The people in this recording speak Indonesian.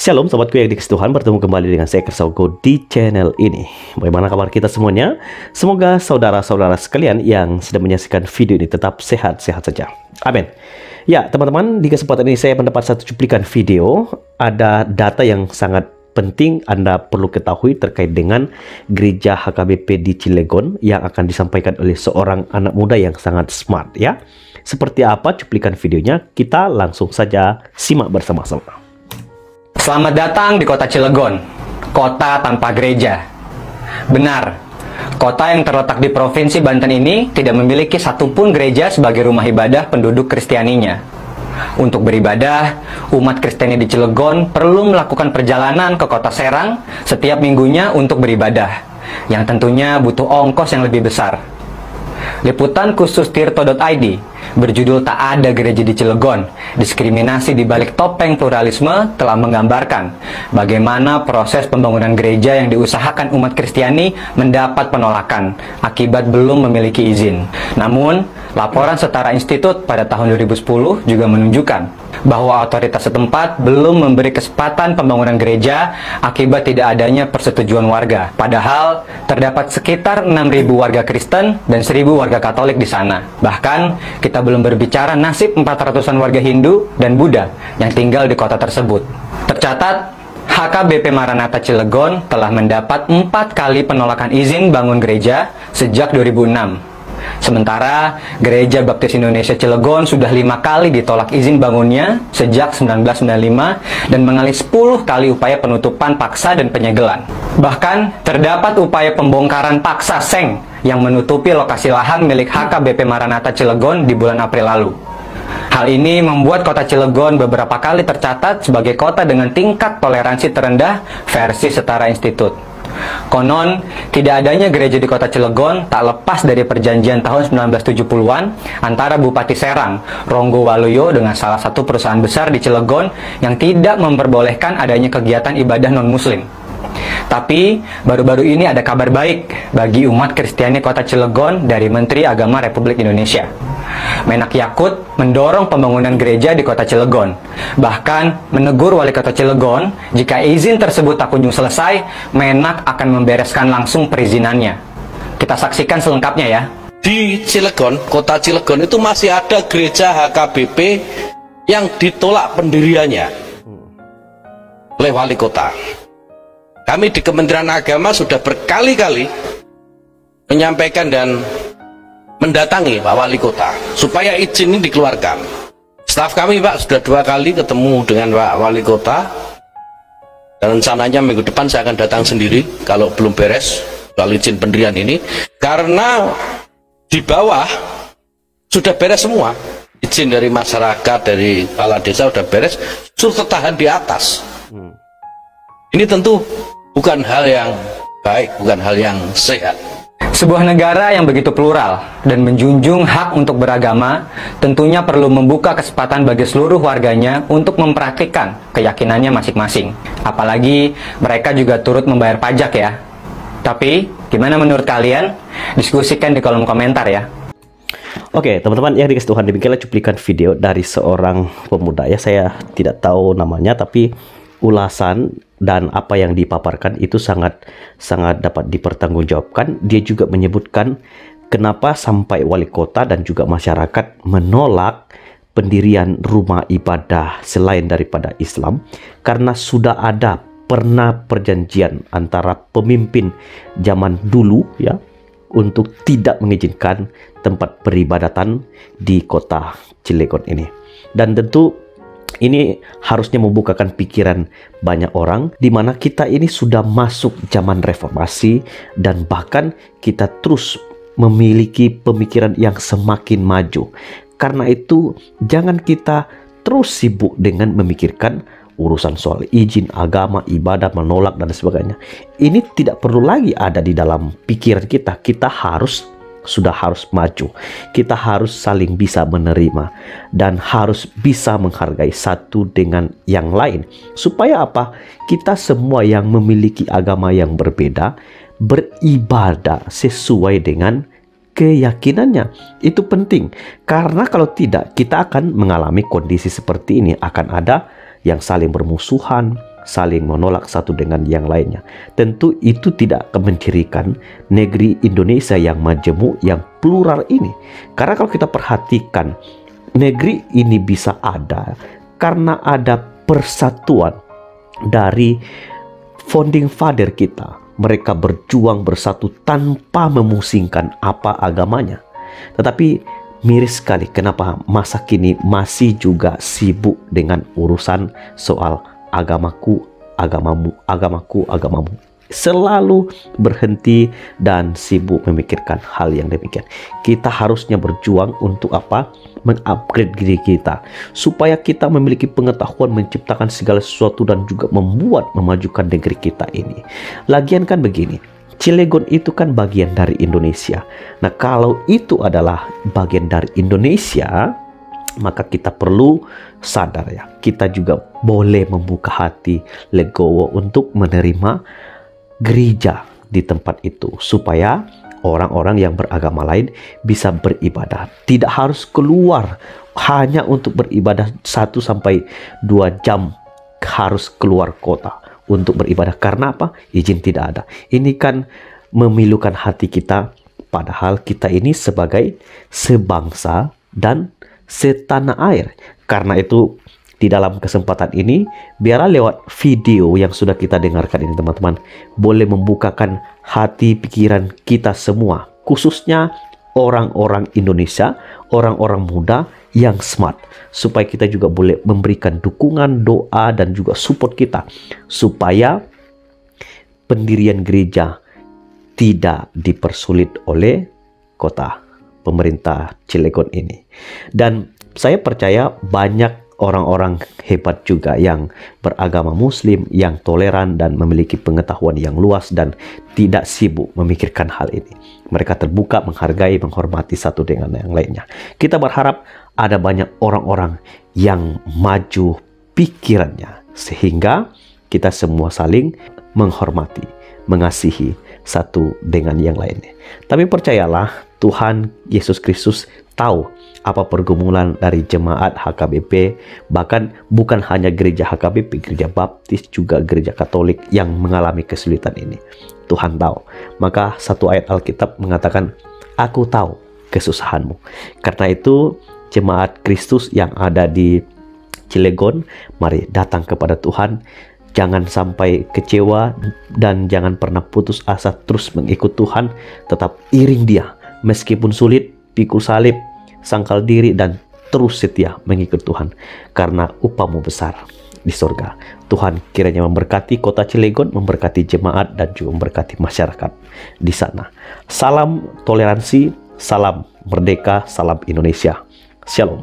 Shalom sobatku yang dikasihi Tuhan, bertemu kembali dengan saya Kersaugo di channel ini. Bagaimana kabar kita semuanya? Semoga saudara-saudara sekalian yang sedang menyaksikan video ini tetap sehat-sehat saja. Amin. Ya teman-teman, di kesempatan ini saya mendapat satu cuplikan video. Ada data yang sangat penting Anda perlu ketahui terkait dengan gereja HKBP di Cilegon yang akan disampaikan oleh seorang anak muda yang sangat smart ya. Seperti apa cuplikan videonya? Kita langsung saja simak bersama-sama. Selamat datang di kota Cilegon, kota tanpa gereja. Benar, kota yang terletak di Provinsi Banten ini tidak memiliki satupun gereja sebagai rumah ibadah penduduk Kristianinya. Untuk beribadah, umat Kristiani di Cilegon perlu melakukan perjalanan ke kota Serang setiap minggunya untuk beribadah, yang tentunya butuh ongkos yang lebih besar. Liputan khusus Tirto.id berjudul "Tak Ada Gereja di Cilegon, Diskriminasi di Balik Topeng Pluralisme" telah menggambarkan bagaimana proses pembangunan gereja yang diusahakan umat Kristiani mendapat penolakan akibat belum memiliki izin. Namun, laporan Setara Institut pada tahun 2010 juga menunjukkan bahwa otoritas setempat belum memberi kesempatan pembangunan gereja akibat tidak adanya persetujuan warga. Padahal, terdapat sekitar 6.000 warga Kristen dan 1.000 warga Katolik di sana. Bahkan, kita belum berbicara nasib 400-an warga Hindu dan Buddha yang tinggal di kota tersebut. Tercatat, HKBP Maranatha Cilegon telah mendapat 4 kali penolakan izin bangun gereja sejak 2006. Sementara Gereja Baptis Indonesia Cilegon sudah 5 kali ditolak izin bangunnya sejak 1995 dan mengalami 10 kali upaya penutupan paksa dan penyegelan. Bahkan terdapat upaya pembongkaran paksa seng yang menutupi lokasi lahan milik HKBP Maranatha Cilegon di bulan April lalu. Hal ini membuat kota Cilegon beberapa kali tercatat sebagai kota dengan tingkat toleransi terendah versi Setara Institut. Konon, tidak adanya gereja di kota Cilegon tak lepas dari perjanjian tahun 1970-an antara Bupati Serang, Ronggo Waluyo dengan salah satu perusahaan besar di Cilegon yang tidak memperbolehkan adanya kegiatan ibadah non-muslim. Tapi, baru-baru ini ada kabar baik bagi umat Kristiani kota Cilegon dari Menteri Agama Republik Indonesia. Menak Yakut mendorong pembangunan gereja di kota Cilegon. Bahkan menegur wali kota Cilegon, jika izin tersebut tak kunjung selesai, Menak akan membereskan langsung perizinannya. Kita saksikan selengkapnya ya. Di Cilegon, kota Cilegon itu masih ada gereja HKBP yang ditolak pendiriannya oleh wali kota. Kami di Kementerian Agama sudah berkali-kali menyampaikan dan mendatangi Pak Wali Kota supaya izin ini dikeluarkan. Staf kami Pak sudah 2 kali ketemu dengan Pak Wali Kota dan rencananya minggu depan saya akan datang sendiri kalau belum beres soal izin pendirian ini, karena di bawah sudah beres semua, izin dari masyarakat, dari kepala desa sudah beres, suruh tertahan di atas. Ini tentu bukan hal yang baik, bukan hal yang sehat. Sebuah negara yang begitu plural dan menjunjung hak untuk beragama tentunya perlu membuka kesempatan bagi seluruh warganya untuk mempraktikkan keyakinannya masing-masing. Apalagi mereka juga turut membayar pajak ya. Tapi, gimana menurut kalian? Diskusikan di kolom komentar ya. Oke teman-teman yang dikasihi Tuhan, demikianlah cuplikan video dari seorang pemuda ya. Saya tidak tahu namanya, tapi ulasan dan apa yang dipaparkan itu sangat dapat dipertanggungjawabkan. Dia juga menyebutkan kenapa sampai wali kota dan juga masyarakat menolak pendirian rumah ibadah selain daripada Islam, karena sudah ada pernah perjanjian antara pemimpin zaman dulu ya untuk tidak mengizinkan tempat peribadatan di kota Cilegon ini. Dan tentu ini harusnya membukakan pikiran banyak orang, di mana kita ini sudah masuk zaman reformasi dan bahkan kita terus memiliki pemikiran yang semakin maju. Karena itu jangan kita terus sibuk dengan memikirkan urusan soal izin agama, ibadah, menolak dan sebagainya. Ini tidak perlu lagi ada di dalam pikiran kita. Kita sudah harus maju. Kita harus saling bisa menerima dan harus bisa menghargai satu dengan yang lain. Supaya apa? Kita semua yang memiliki agama yang berbeda beribadah sesuai dengan keyakinannya. Itu penting, karena kalau tidak kita akan mengalami kondisi seperti ini. Akan ada yang saling bermusuhan, saling menolak satu dengan yang lainnya. Tentu itu tidak akan mendirikan negeri Indonesia yang majemuk, yang plural ini. Karena kalau kita perhatikan, negeri ini bisa ada karena ada persatuan dari founding father kita. Mereka berjuang bersatu tanpa memusingkan apa agamanya. Tetapi miris sekali kenapa masa kini masih juga sibuk dengan urusan soal agamaku, agamamu, agamaku, agamamu. Selalu berhenti dan sibuk memikirkan hal yang demikian. Kita harusnya berjuang untuk apa? Mengupgrade diri kita, supaya kita memiliki pengetahuan menciptakan segala sesuatu dan juga memajukan negeri kita ini. Lagian kan begini, Cilegon itu kan bagian dari Indonesia. Nah, kalau itu adalah bagian dari Indonesia, maka kita perlu sadar ya, kita juga boleh membuka hati legowo untuk menerima gereja di tempat itu, supaya orang-orang yang beragama lain bisa beribadah. Tidak harus keluar hanya untuk beribadah 1-2 jam, harus keluar kota untuk beribadah. Karena apa? Izin tidak ada. Ini kan memilukan hati kita, padahal kita ini sebagai sebangsa dan setanah air. Karena itu di dalam kesempatan ini, biarlah lewat video yang sudah kita dengarkan ini teman-teman, boleh membukakan hati pikiran kita semua, khususnya orang-orang Indonesia, orang-orang muda yang smart, supaya kita juga boleh memberikan dukungan, doa, dan juga support kita, supaya pendirian gereja tidak dipersulit oleh kota pemerintah Cilegon ini. Dan saya percaya banyak orang-orang hebat juga yang beragama Muslim, yang toleran dan memiliki pengetahuan yang luas dan tidak sibuk memikirkan hal ini. Mereka terbuka, menghargai, menghormati satu dengan yang lainnya. Kita berharap ada banyak orang-orang yang maju pikirannya, sehingga kita semua saling menghormati, mengasihi satu dengan yang lainnya. Tapi percayalah, Tuhan Yesus Kristus tahu apa pergumulan dari jemaat HKBP, bahkan bukan hanya gereja HKBP, gereja Baptis, juga gereja Katolik yang mengalami kesulitan ini. Tuhan tahu. Maka satu ayat Alkitab mengatakan, "Aku tahu kesusahanmu." Karena itu, jemaat Kristus yang ada di Cilegon, mari datang kepada Tuhan. Jangan sampai kecewa dan jangan pernah putus asa, terus mengikut Tuhan. Tetap iring Dia, meskipun sulit, pikul salib, sangkal diri, dan terus setia mengikut Tuhan, karena upahmu besar di surga. Tuhan kiranya memberkati kota Cilegon, memberkati jemaat, dan juga memberkati masyarakat di sana. Salam toleransi, salam merdeka, salam Indonesia. Shalom.